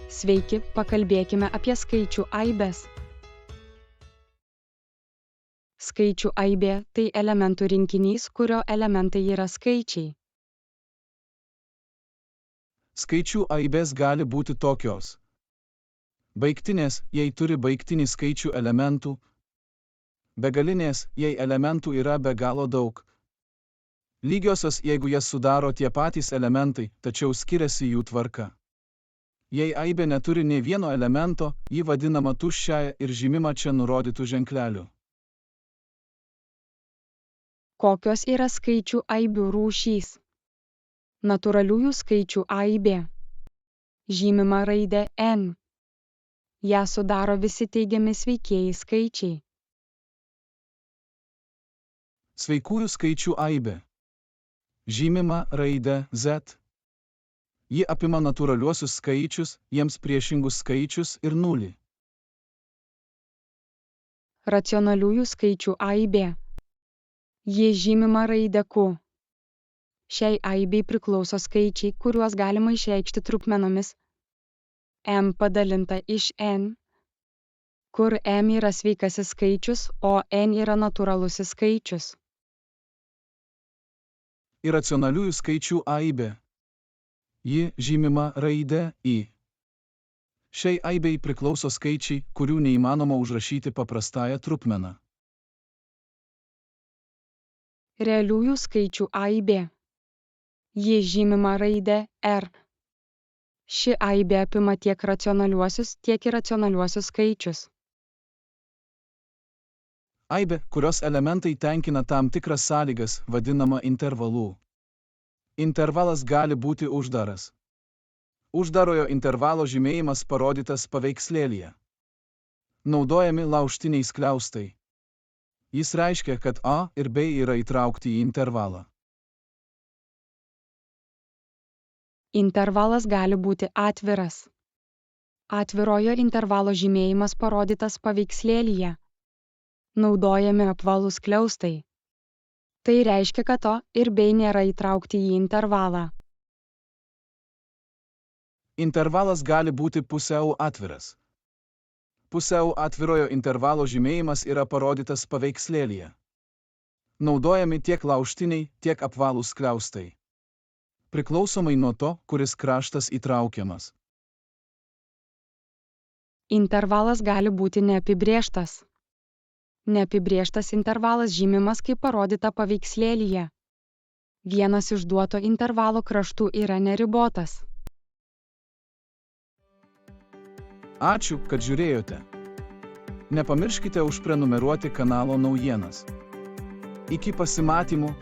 Sveiki, pakalbėkime apie skaičių aibes. Skaičių aibė – tai elementų rinkinys, kurio elementai yra skaičiai. Skaičių aibės gali būti tokios. Baigtinės, jei turi baigtinį skaičių elementų. Begalinės, jei elementų yra be galo daug. Lygiosios, jeigu jas sudaro tie patys elementai, tačiau skiriasi jų tvarka. Jei aibė neturi nė vieno elemento, ji vadinama tuščiąja ir žymima čia nurodytų ženklelių. Kokios yra skaičių aibių rūšys? Natūraliųjų skaičių aibė. Žymima raidė n. Ją sudaro visi teigiami sveikieji skaičiai. Sveikųjų skaičių aibė. Žymima raidė z. Ji apima natūraliuosius skaičius, jiems priešingus skaičius ir nulį. Racionaliųjų skaičių aibė. Ji žymima raide q. Šiai aibei priklauso skaičiai, kuriuos galima išreikšti trupmenomis m padalinta iš n, kur m yra sveikasis skaičius, o n yra natūralusis skaičius. Iracionaliųjų skaičių aibė. Ji žymima raide i. Šiai aibei priklauso skaičiai, kurių neįmanoma užrašyti paprastąją trupmeną. Realiųjų skaičių aibė. Ji žymima raide r. Ši aibė apima tiek racionaliuosius, tiek iracionaliuosius skaičius. Aibė, kurios elementai tenkina tam tikras sąlygas, vadinama intervalu. Intervalas gali būti uždaras. Uždarojo intervalo žymėjimas parodytas paveikslėlyje. Naudojami laužtiniai skliaustai. Jis reiškia, kad a ir b yra įtraukti į intervalą. Intervalas gali būti atviras. Atvirojo intervalo žymėjimas parodytas paveikslėlyje. Naudojami apvalūs skliaustai. Tai reiškia, kad o ir b nėra įtraukti į intervalą. Intervalas gali būti pusiau atviras. Pusiau atvirojo intervalo žymėjimas yra parodytas paveikslėlyje. Naudojami tiek laužtiniai, tiek apvalūs skliaustai. Priklausomai nuo to, kuris kraštas įtraukiamas. Intervalas gali būti neapibrėžtas. Neapibrėžtas intervalas žymimas kaip parodyta paveikslėlyje. Vienas iš duoto intervalo kraštų yra neribotas. Ačiū, kad žiūrėjote. Nepamirškite užprenumeruoti kanalo naujienas. Iki pasimatymų.